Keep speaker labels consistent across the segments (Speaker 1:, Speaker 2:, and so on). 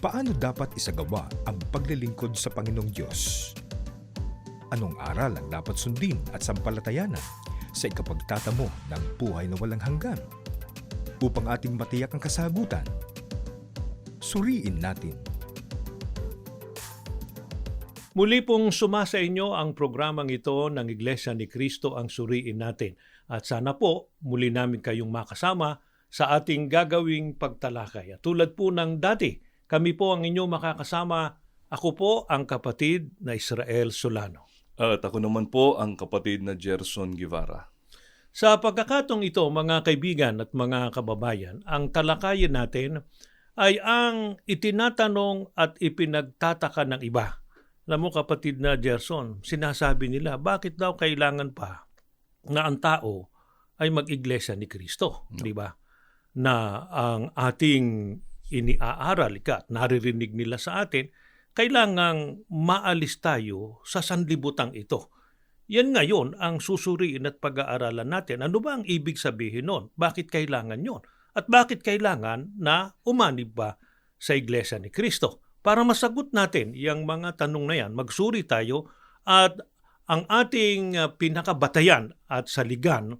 Speaker 1: Paano dapat isagawa ang paglilingkod sa Panginoong Diyos? Anong aral ang dapat sundin at sampalatayanan sa ikapagtatamo ng buhay na walang hanggan? Upang ating matiyak ang kasagutan, suriin natin.
Speaker 2: Muli pong sumasa inyo ang programang ito ng Iglesia ni Cristo ang Suriin Natin. At sana po muli namin kayong makasama sa ating gagawing pagtalakay. At tulad po ng dati, kami po ang inyong makakasama. Ako po ang kapatid na Israel Solano.
Speaker 3: At ako naman po ang kapatid na Gerson Guevara.
Speaker 2: Sa pagkakataong ito, mga kaibigan at mga kababayan, ang talakayin natin ay ang itinatanong at ipinagtataka ng iba. Alam mo kapatid na Gerson, sinasabi nila, bakit daw kailangan pa na ang tao ay mag-iglesia ni Kristo? No. Di ba? Na ang ating iniaaral at naririnig nila sa atin, kailangang maalis tayo sa sanlibutang ito. Yan ngayon ang susuriin at pag-aaralan natin. Ano ba ang ibig sabihin nun? Bakit kailangan yon? At bakit kailangan na umanib ba sa Iglesia ni Cristo? Para masagot natin yung mga tanong na yan, magsuri tayo at ang ating pinakabatayan at saligan,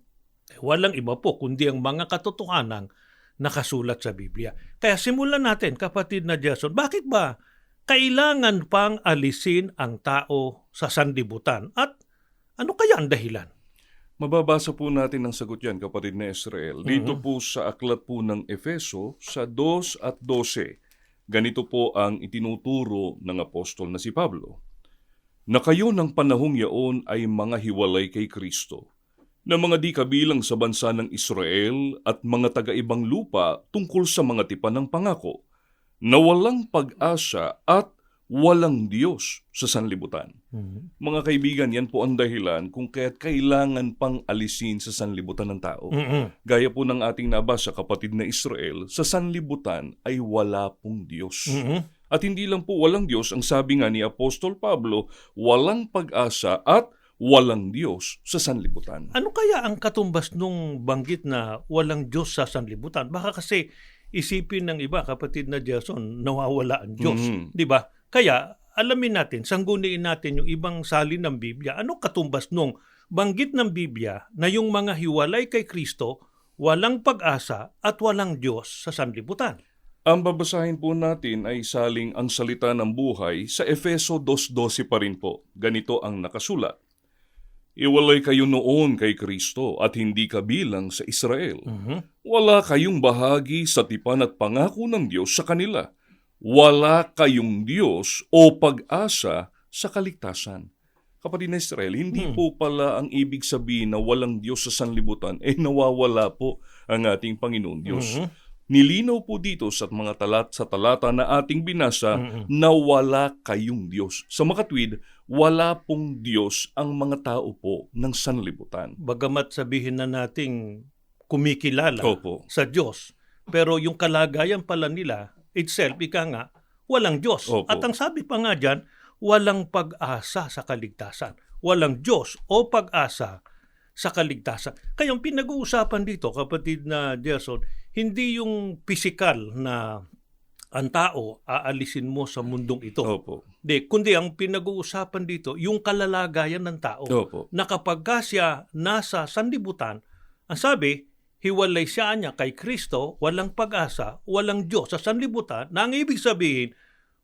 Speaker 2: walang iba po kundi ang mga katotohanang nakasulat sa Biblia. Kaya simulan natin, kapatid na Jason, bakit ba kailangan pang alisin ang tao sa sanlibutan? At ano kaya ang dahilan?
Speaker 3: Mababasa po natin ang sagot yan, kapatid na Israel. Dito po sa aklat po ng Efeso, sa 2 at 12, ganito po ang itinuturo ng apostol na si Pablo. Na kayo ng panahong yaon ay mga hiwalay kay Kristo, na mga di kabilang sa bansa ng Israel at mga taga-ibang lupa tungkol sa mga tipan ng pangako, na walang pag-asa at walang Diyos sa sanlibutan. Mga kaibigan, yan po ang dahilan kung kaya't kailangan pang alisin sa sanlibutan ng tao. Gaya po ng ating nabasa, kapatid na Israel, sa sanlibutan ay wala pong Diyos. At hindi lang po walang Diyos, ang sabi nga ni Apostol Pablo, walang pag-asa at walang Diyos sa sanlibutan.
Speaker 2: Ano kaya ang katumbas nung banggit na walang Diyos sa sanlibutan? Baka kasi isipin ng iba, kapatid na Jason, nawawala ang Diyos. Di ba? Kaya alamin natin, sangguniin natin yung ibang salin ng Biblia. Ano katumbas nung banggit ng Biblia na yung mga hiwalay kay Kristo, walang pag-asa at walang Diyos sa sanlibutan?
Speaker 3: Ang babasahin po natin ay saling ang salita ng buhay sa Efeso 2:12 pa rin po. Ganito ang nakasulat. Iwalay kayo noon kay Kristo at hindi kabilang sa Israel. Wala kayong bahagi sa tipan at pangako ng Diyos sa kanila. Wala kayong Diyos o pag-asa sa kaligtasan. Kapatid na Israel, hindi po pala ang ibig sabihin na walang Diyos sa sanlibutan, nawawala po ang ating Panginoon Diyos. Nilinaw po dito sa mga talata na ating binasa na wala kayong Diyos. Sa makatwid, wala pong Diyos ang mga tao po ng sanlibutan.
Speaker 2: Bagamat sabihin na nating kumikilala sa Diyos, pero yung kalagayan pala nila itself, ika nga, walang Diyos. At ang sabi pa nga dyan, walang pag-asa sa kaligtasan. Walang Diyos o pag-asa sa kaligtasan. Kaya yung pinag-uusapan dito, kapatid na Gerson, hindi yung physical na ang tao aalisin mo sa mundong ito. Kundi ang pinag-uusapan dito, yung kalalagayan ng tao. Na kapag siya nasa sanlibutan, ang sabi, hiwalay siya niya kay Kristo, walang pag-asa, walang Diyos sa sanlibutan, na ang ibig sabihin,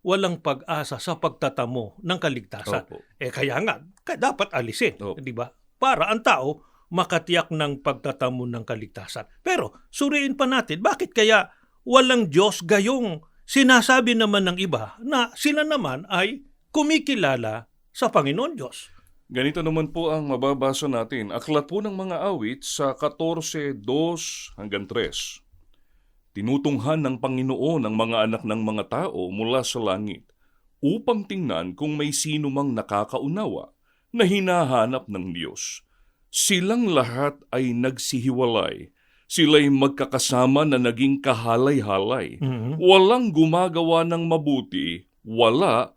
Speaker 2: walang pag-asa sa pagtatamo ng kaligtasan. Kaya nga, dapat alisin, di ba? Para ang tao makatiyak ng pagtatamo ng kaligtasan. Pero suriin pa natin, bakit kaya walang Diyos gayong sinasabi naman ng iba na sila naman ay kumikilala sa Panginoon Diyos?
Speaker 3: Ganito naman po ang mababasa natin. Aklat po ng mga awit sa 14:2-3. Tinutunghan ng Panginoon ang mga anak ng mga tao mula sa langit upang tingnan kung may sino mang nakakaunawa na hinahanap ng Diyos. Silang lahat ay nagsihiwalay. Sila'y magkakasama na naging kahalay-halay. Walang gumagawa ng mabuti. Wala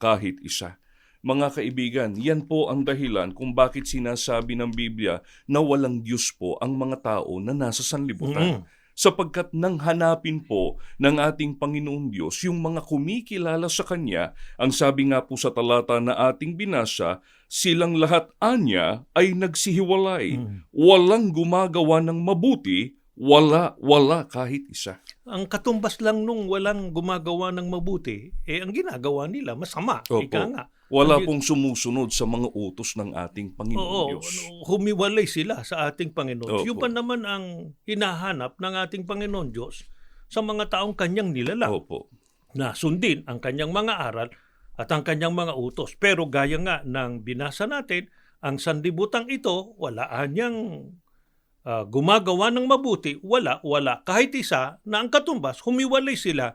Speaker 3: kahit isa. Mga kaibigan, yan po ang dahilan kung bakit sinasabi ng Biblia na walang Diyos po ang mga tao na nasa sanlibutan. sapagkat nang hanapin po ng ating Panginoon Diyos yung mga kumikilala sa Kanya, ang sabi nga po sa talata na ating binasa, silang lahat anya ay nagsihiwalay. Walang gumagawa ng mabuti, wala kahit isa.
Speaker 2: Ang katumbas lang nung walang gumagawa ng mabuti, ang ginagawa nila masama.
Speaker 3: Opo.
Speaker 2: Ika nga.
Speaker 3: Wala
Speaker 2: Hindi-
Speaker 3: pong sumusunod sa mga utos ng ating Panginoon
Speaker 2: Oo,
Speaker 3: Diyos.
Speaker 2: humiwalay sila sa ating
Speaker 3: Opo.
Speaker 2: Panginoon. Yun pa naman ang hinahanap ng ating Panginoon Diyos sa mga taong kanyang nilalang
Speaker 3: Opo.
Speaker 2: na sundin ang kanyang mga aral at ang kanyang mga utos. Pero gaya nga ng binasa natin, ang sanlibutan ito, wala niyang gumagawa ng mabuti, wala kahit isa, na ang katumbas, humiwalay sila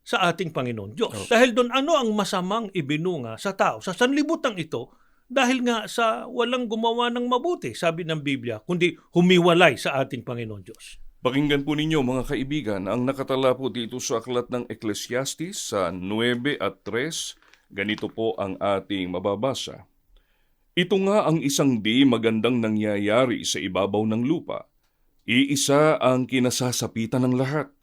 Speaker 2: sa ating Panginoon Diyos. Dahil doon, ano ang masamang ibinunga sa tao sa sanlibutan ito dahil nga sa walang gumawa ng mabuti, sabi ng Biblia, kundi humiwalay sa ating Panginoon Diyos.
Speaker 3: Pakinggan po ninyo mga kaibigan, ang nakatala po dito sa aklat ng Ecclesiastes sa 9 at 3, ganito po ang ating mababasa. Ito nga ang isang di magandang nangyayari sa ibabaw ng lupa. Iisa ang kinasasapitan ng lahat.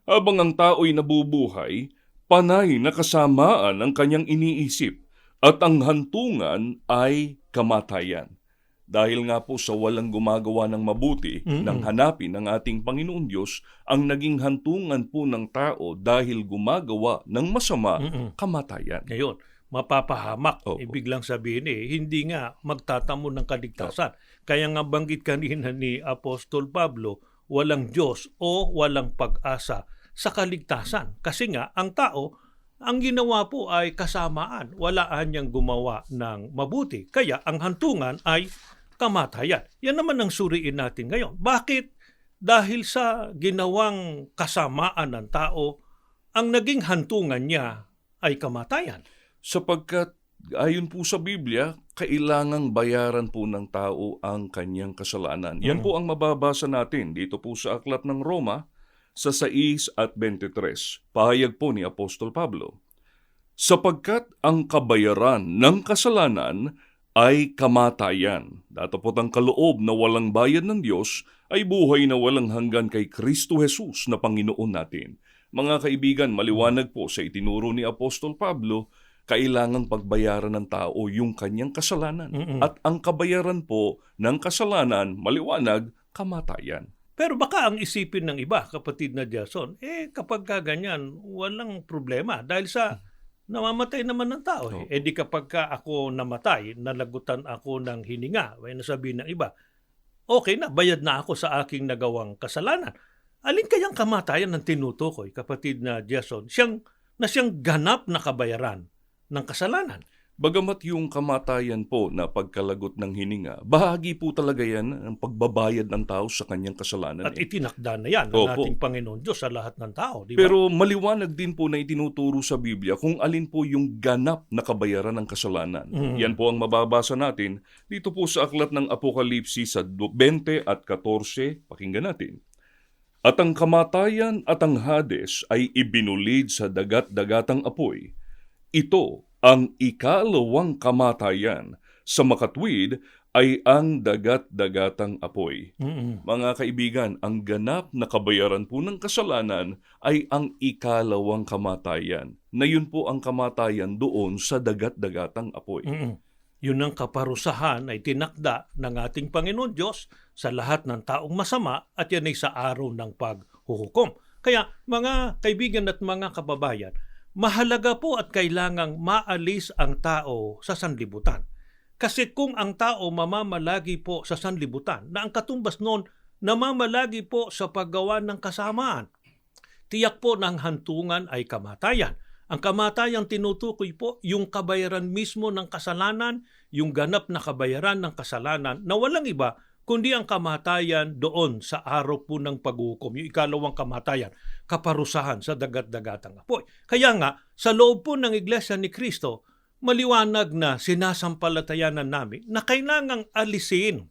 Speaker 3: Habang ang tao'y nabubuhay, panay na kasamaan ang kanyang iniisip at ang hantungan ay kamatayan. Dahil nga po sa walang gumagawa ng mabuti, nang hanapin ng ating Panginoon Diyos, ang naging hantungan po ng tao dahil gumagawa ng masama, kamatayan.
Speaker 2: Ngayon, mapapahamak.
Speaker 3: Opo.
Speaker 2: Ibig lang sabihin hindi nga magtatamo ng kaligtasan. Kaya nga banggit kanina ni Apostol Pablo, walang Diyos o walang pag-asa sa kaligtasan. Kasi nga, ang tao, ang ginawa po ay kasamaan. Walaan niyang gumawa ng mabuti. Kaya ang hantungan ay kamatayan. Yan naman ang suriin natin ngayon. Bakit? Dahil sa ginawang kasamaan ng tao, ang naging hantungan niya ay kamatayan.
Speaker 3: Sapagkat ayon po sa Biblia, kailangang bayaran po ng tao ang kanyang kasalanan. Yan po ang mababasa natin dito po sa aklat ng Roma sa 6 at 23. Pahayag po ni Apostol Pablo. Sapagkat ang kabayaran ng kasalanan ay kamatayan. Datapot ang kaloob na walang bayad ng Diyos ay buhay na walang hanggan kay Kristo Jesus na Panginoon natin. Mga kaibigan, maliwanag po sa itinuro ni Apostol Pablo, kailangang pagbayaran ng tao yung kanyang kasalanan. At ang kabayaran po ng kasalanan, maliwanag, kamatayan.
Speaker 2: Pero baka ang isipin ng iba, kapatid na Jason, kapag ganyan, walang problema. Dahil sa namamatay naman ng tao. Di kapag ako namatay, nalagutan ako ng hininga, nasabihin ng iba, okay na, bayad na ako sa aking nagawang kasalanan. Alin kayang kamatayan ng tinutukoy, kapatid na Jason, siyang ganap na kabayaran ng kasalanan?
Speaker 3: Bagamat yung kamatayan po na pagkalagot ng hininga, bahagi po talaga yan ang pagbabayad ng tao sa kanyang kasalanan.
Speaker 2: At itinakda na yan ng
Speaker 3: Opo.
Speaker 2: ating Panginoon Diyos sa lahat ng tao. Di ba?
Speaker 3: Pero maliwanag din po na itinuturo sa Biblia kung alin po yung ganap na kabayaran ng kasalanan. Yan po ang mababasa natin dito po sa aklat ng Apokalipsis sa 20 at 14. Pakinggan natin. At ang kamatayan at ang Hades ay ibinulid sa dagat-dagatang apoy. Ito ang ikalawang kamatayan. Sa makatwid ay ang dagat-dagatang apoy. Mga kaibigan, ang ganap na kabayaran po ng kasalanan ay ang ikalawang kamatayan. Na yun po ang kamatayan doon sa dagat-dagatang apoy.
Speaker 2: Yun ang kaparusahan ay tinakda ng ating Panginoon Diyos sa lahat ng taong masama at yan ay sa araw ng paghuhukom. Kaya mga kaibigan at mga kababayan, mahalaga po at kailangang maalis ang tao sa sanlibutan. Kasi kung ang tao mamamalagi po sa sanlibutan, na ang katumbas noon namamalagi po sa paggawa ng kasamaan, tiyak po ng hantungan ay kamatayan. Ang kamatayang tinutukoy po yung kabayaran mismo ng kasalanan, yung ganap na kabayaran ng kasalanan na walang iba kundi ang kamatayan doon sa araw po ng paghukom, yung ikalawang kamatayan, kaparusahan sa dagat-dagatang apoy. Kaya nga, sa loob po ng Iglesia ni Cristo, maliwanag na sinasampalatayanan namin na kailangang alisin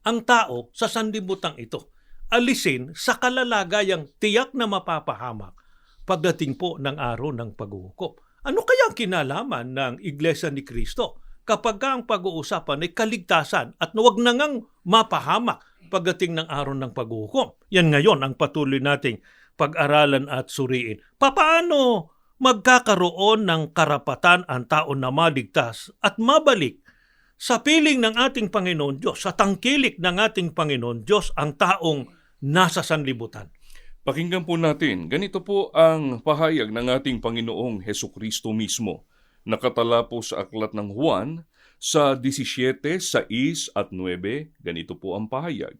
Speaker 2: ang tao sa sanlibutan ito. Alisin sa kalalagayang tiyak na mapapahamak pagdating po ng araw ng paghuhukom. Ano kaya ang kinalaman ng Iglesia ni Cristo kapag ang pag-uusapan ay kaligtasan at huwag na ngang mapahamak pagdating ng araw ng paghukom. Yan ngayon ang patuloy nating pag-aralan at suriin. Paano magkakaroon ng karapatan ang tao na maligtas at mabalik sa piling ng ating Panginoon Diyos, sa tangkilik ng ating Panginoon Diyos ang taong nasa sanlibutan?
Speaker 3: Pakinggan po natin, ganito po ang pahayag ng ating Panginoong Hesukristo mismo. Nakatala po sa aklat ng Juan sa 17, 6 at 9, ganito po ang pahayag.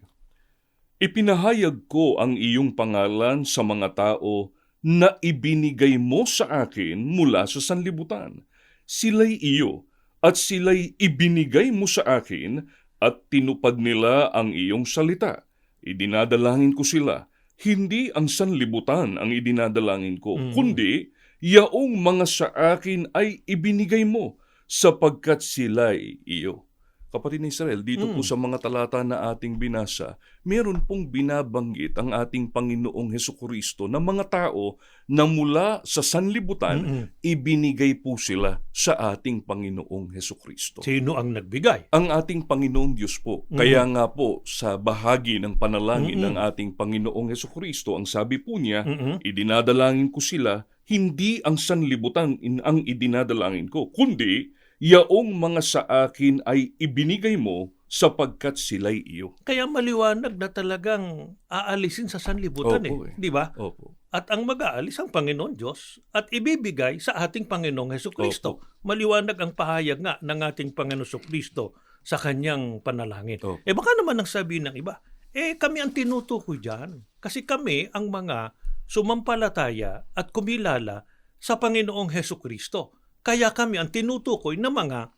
Speaker 3: Ipinahayag ko ang iyong pangalan sa mga tao na ibinigay mo sa akin mula sa sanlibutan. Sila'y iyo at sila'y ibinigay mo sa akin at tinupad nila ang iyong salita. Idinadalangin ko sila. Hindi ang sanlibutan ang idinadalangin ko, kundi yaong mga sa akin ay ibinigay mo sapagkat sila'y iyo. Kapatid ng Israel, dito po sa mga talata na ating binasa, meron pong binabanggit ang ating Panginoong Hesukristo na mga tao na mula sa sanlibutan, ibinigay po sila sa ating Panginoong Hesukristo.
Speaker 2: Sino ang nagbigay?
Speaker 3: Ang ating Panginoong Diyos po. Kaya nga po, sa bahagi ng panalangin ng ating Panginoong Hesukristo, ang sabi po niya, idinadalangin ko sila, hindi ang sanlibutan ang idinadalangin ko, kundi yaong mga sa akin ay ibinigay mo sapagkat sila'y iyo.
Speaker 2: Kaya maliwanag na talagang aalisin sa sanlibutan
Speaker 3: Opo,
Speaker 2: di ba?
Speaker 3: Opo.
Speaker 2: At ang mag-aalis ang Panginoon Diyos at ibibigay sa ating Panginoong Hesukristo.
Speaker 3: Opo.
Speaker 2: Maliwanag ang pahayag nga ng ating Panginoong Hesukristo sa kanyang panalangin.
Speaker 3: Opo.
Speaker 2: Baka naman ang sabihin ng iba, kami ang tinutukoy dyan. Kasi kami ang mga sumampalataya at kumilala sa Panginoong Hesukristo. Kaya kami ang tinutukoy na mga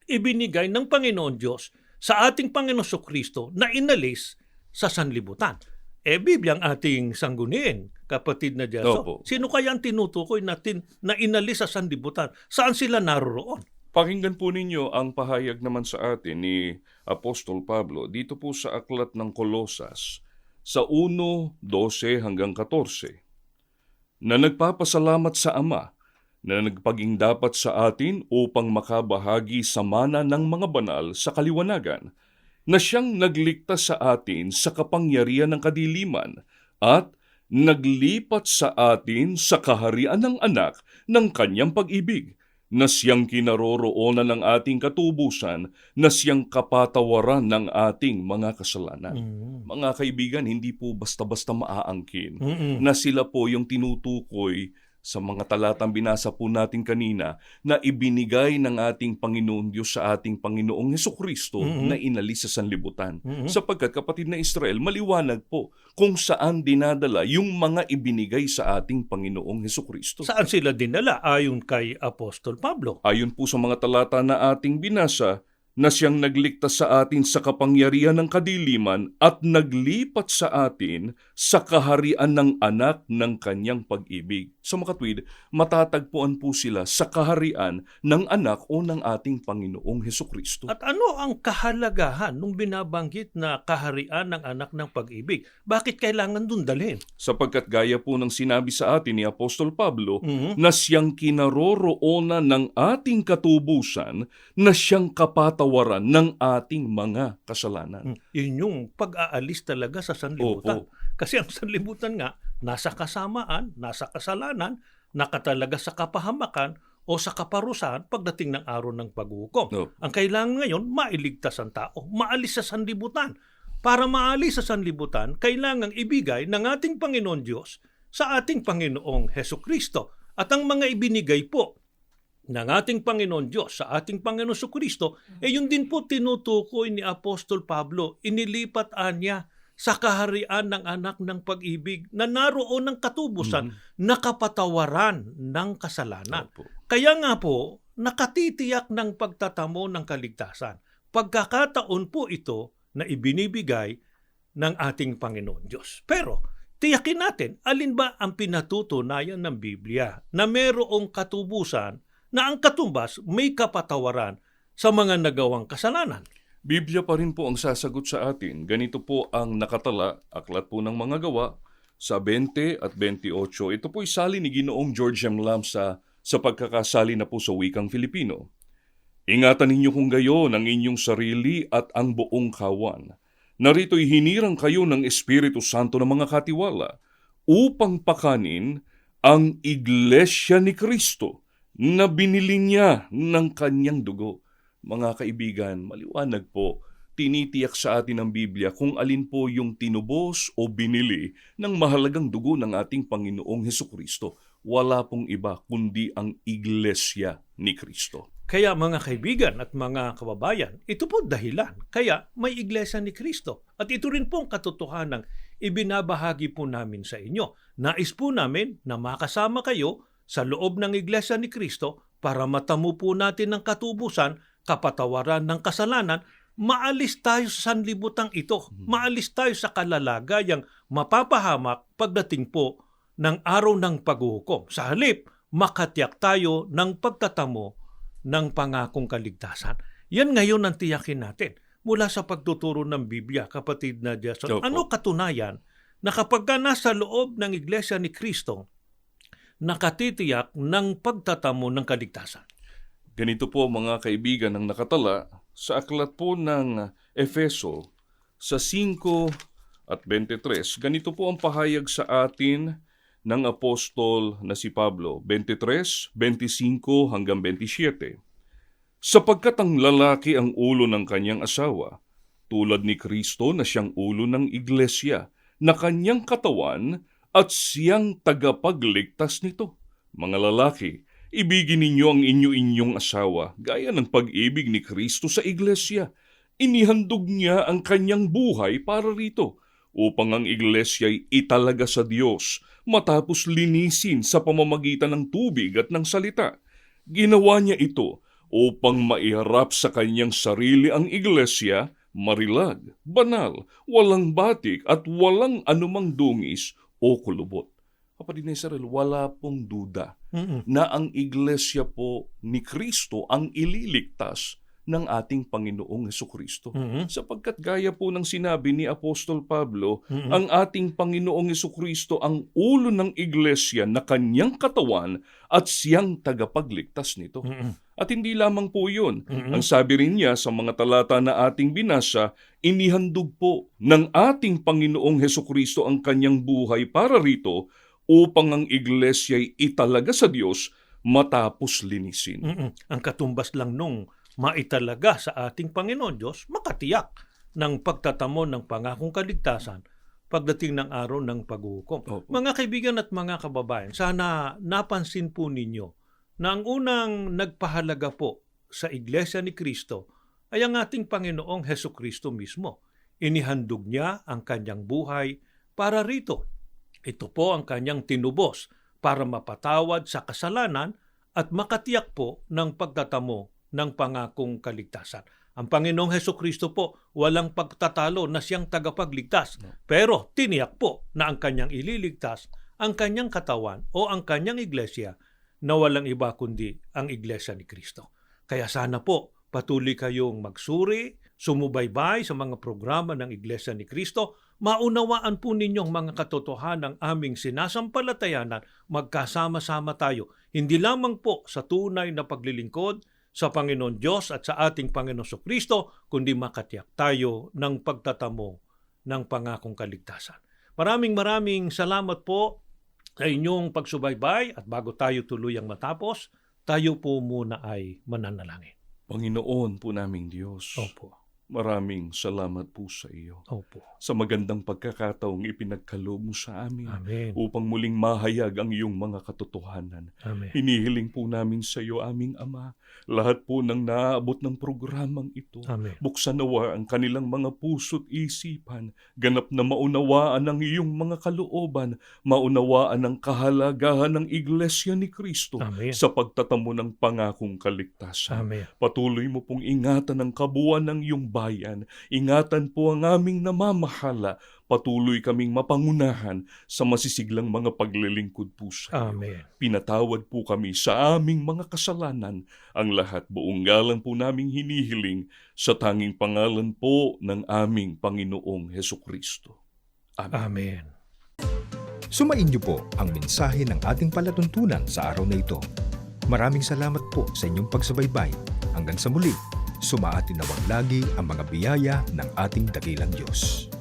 Speaker 2: ibinigay ng Panginoon Diyos sa ating Panginoon Hesukristo na inalis sa sanlibutan. Biblia ang ating sangguniin, kapatid na Diyaso.
Speaker 3: Opo.
Speaker 2: Sino kaya ang tinutukoy natin na inalis sa sanlibutan? Saan sila naroroon?
Speaker 3: Pakinggan po ninyo ang pahayag naman sa atin ni Apostol Pablo dito po sa aklat ng Kolosas sa 1:12 hanggang 14 na nagpapasalamat sa Ama na nagpaging dapat sa atin upang makabahagi sa mana ng mga banal sa kaliwanagan, na siyang nagligtas sa atin sa kapangyarihan ng kadiliman at naglipat sa atin sa kaharian ng anak ng kanyang pag-ibig, na siyang kinaroroonan ng ating katubusan, na siyang kapatawaran ng ating mga kasalanan. Mga kaibigan, hindi po basta-basta maaangkin na sila po yung tinutukoy sa mga talatang binasa po natin kanina na ibinigay ng ating Panginoon Diyos sa ating Panginoong Hesukristo na inalis sa sanlibutan. Sapagkat, kapatid na Israel, maliwanag po kung saan dinadala yung mga ibinigay sa ating Panginoong Hesukristo.
Speaker 2: Saan sila dinala ayon kay Apostol Pablo?
Speaker 3: Ayon po sa mga talata na ating binasa, na siyang nagligtas sa atin sa kapangyarihan ng kadiliman at naglipat sa atin sa kaharian ng anak ng kanyang pag-ibig. Sa makatwid, matatagpuan po sila sa kaharian ng anak o ng ating Panginoong Hesukristo.
Speaker 2: At ano ang kahalagahan nung binabanggit na kaharian ng anak ng pag-ibig? Bakit kailangan dun dalhin?
Speaker 3: Sapagkat gaya po ng sinabi sa atin ni Apostol Pablo, na siyang kinaroroonan ng ating katubusan, na siyang kapatawaran ng ating mga kasalanan.
Speaker 2: Yun yung pag-aalis talaga sa sanlibutan.
Speaker 3: Opo.
Speaker 2: Kasi ang sanlibutan nga, nasa kasamaan, nasa kasalanan, nakatalaga sa kapahamakan o sa kaparusahan pagdating ng araw ng paghukom.
Speaker 3: Opo.
Speaker 2: Ang kailangan ngayon, mailigtas ang tao, maalis sa sanlibutan. Para maalis sa sanlibutan, kailangang ibigay ng ating Panginoon Diyos sa ating Panginoong Hesukristo. At ang mga ibinigay po ng ating Panginoon Diyos sa ating Panginoon Hesukristo, yun din po tinutukoy ni Apostol Pablo, inilipat niya sa kaharian ng anak ng pag-ibig na naroon ng katubusan, nakapatawaran ng kasalanan.
Speaker 3: Opo.
Speaker 2: Kaya nga po, nakatitiyak ng pagtatamo ng kaligtasan. Pagkakataon po ito na ibinibigay ng ating Panginoon Diyos. Pero, tiyakin natin, alin ba ang pinatutunayan ng Biblia na mayroong katubusan na ang katumbas may kapatawaran sa mga nagawang kasalanan?
Speaker 3: Biblia pa rin po ang sasagot sa atin. Ganito po ang nakatala, aklat po ng mga gawa, sa 20 at 28. Ito po'y sali ni Ginoong George M. Lam sa pagkakasali na po sa wikang Filipino. Ingatan ninyo kung gayon ang inyong sarili at ang buong kawan, Narito'y hinirang kayo ng Espiritu Santo ng mga katiwala upang pakanin ang Iglesia ni Kristo na binili niya ng kanyang dugo. Mga kaibigan, maliwanag po, tinitiyak sa atin ng Biblia kung alin po yung tinubos o binili ng mahalagang dugo ng ating Panginoong Hesukristo. Wala pong iba kundi ang Iglesia ni Kristo.
Speaker 2: Kaya mga kaibigan at mga kababayan, ito po dahilan. Kaya may Iglesia ni Kristo. At ito rin po ang katotohanang ibinabahagi po namin sa inyo. Nais po namin na makasama kayo sa loob ng Iglesia ni Kristo para matamo po natin ng katubusan, kapatawaran ng kasalanan, maalis tayo sa sanlibutang ito. Maalis tayo sa kalalagayang mapapahamak pagdating po ng araw ng paghuhukom. Sa halip, makatiyak tayo ng pagtatamo ng pangakong kaligtasan. Yan ngayon ang tiyakin natin mula sa pagtuturo ng Biblia, kapatid na Jason.
Speaker 3: Opo.
Speaker 2: Ano katunayan na kapag ka nasa loob ng Iglesia ni Kristo, nakatitiyak ng pagtatamo ng kaligtasan?
Speaker 3: Ganito po mga kaibigan ang nakatala sa aklat po ng Efeso sa 5 at 23. Ganito po ang pahayag sa atin ng apostol na si Pablo, 23, 25 hanggang 27. Sapagkat ang lalaki ang ulo ng kanyang asawa, tulad ni Kristo na siyang ulo ng iglesia, na kanyang katawan at siyang tagapagligtas nito. Mga lalaki, ibigin ninyo ang inyo-inyong asawa gaya ng pag-ibig ni Kristo sa iglesia. Inihandog niya ang kanyang buhay para rito, upang ang iglesya'y italaga sa Diyos matapos linisin sa pamamagitan ng tubig at ng salita. Ginawa niya ito upang maiharap sa kanyang sarili ang iglesia, marilag, banal, walang batik at walang anumang dungis o kulubot. Kapatid na Israel, wala pong duda na ang iglesia po ni Kristo ang ililigtas ng ating Panginoong Hesukristo. Sapagkat gaya po ng sinabi ni Apostol Pablo, ang ating Panginoong Hesukristo ang ulo ng iglesia na kanyang katawan at siyang tagapagligtas nito. At hindi lamang po yun. Ang sabi rin niya sa mga talata na ating binasa, inihandog po ng ating Panginoong Hesukristo ang kanyang buhay para rito upang ang iglesya'y italaga sa Diyos matapos linisin.
Speaker 2: Ang katumbas lang nung maitalaga sa ating Panginoon Diyos, makatiyak ng pagtatamo ng pangakong kaligtasan pagdating ng araw ng paghuhukom.
Speaker 3: Opo.
Speaker 2: Mga kaibigan at mga kababayan, sana napansin po ninyo na ang unang nagpahalaga po sa Iglesia ni Kristo ay ang ating Panginoong Hesukristo mismo. Inihandog niya ang kanyang buhay para rito. Ito po ang kanyang tinubos para mapatawad sa kasalanan at makatiyak po ng pagtatamo ng pangakong kaligtasan. Ang Panginoong Hesukristo po walang pagtatalo na siyang tagapagligtas, pero tiniyak po na ang kanyang ililigtas, ang kanyang katawan o ang kanyang iglesia na walang iba kundi ang iglesia ni Kristo. Kaya sana po patuloy kayong magsuri, sumubaybay sa mga programa ng Iglesia ni Kristo, maunawaan po ninyong mga katotohanan ng aming sinasampalatayanan, magkasama-sama tayo, hindi lamang po sa tunay na paglilingkod sa Panginoon Diyos at sa ating Panginoon Kristo, kundi makatiyak tayo ng pagtatamo ng pangakong kaligtasan. Maraming salamat po sa inyong pagsubaybay at bago tayo tuluyang matapos, tayo po muna ay mananalangin.
Speaker 3: Panginoon po naming Diyos,
Speaker 2: Opo.
Speaker 3: maraming salamat po sa iyo
Speaker 2: Opo.
Speaker 3: sa magandang pagkakataong ipinagkaloob mo sa amin
Speaker 2: Amen.
Speaker 3: upang muling mahayag ang iyong mga katotohanan.
Speaker 2: Amen.
Speaker 3: Hinihiling po namin sa iyo, aming Ama, lahat po ng naaabot ng programang ito.
Speaker 2: Amen.
Speaker 3: Buksan nawa ang kanilang mga puso't isipan, ganap na maunawaan ang iyong mga kalooban, maunawaan ang kahalagahan ng Iglesia ni Kristo
Speaker 2: Amen.
Speaker 3: sa pagtatamo ng pangakong kaligtasan.
Speaker 2: Amen.
Speaker 3: Patuloy mo pong ingatan ang kabuuan ng iyong bayan. Ingatan po ang aming namamahala. Patuloy kaming mapangunahan sa masisiglang mga paglilingkod po sa iyo.
Speaker 2: Amen.
Speaker 3: Pinatawad po kami sa aming mga kasalanan. Ang lahat buong galang po naming hinihiling sa tanging pangalan po ng aming Panginoong Hesukristo. Amen.
Speaker 2: Amen.
Speaker 1: Sumain niyo po ang mensahe ng ating palatuntunan sa araw na ito. Maraming salamat po sa inyong pagsubaybay. Hanggang sa muli, Sumaatin nawang lagi ang mga biyaya ng ating dakilang Diyos.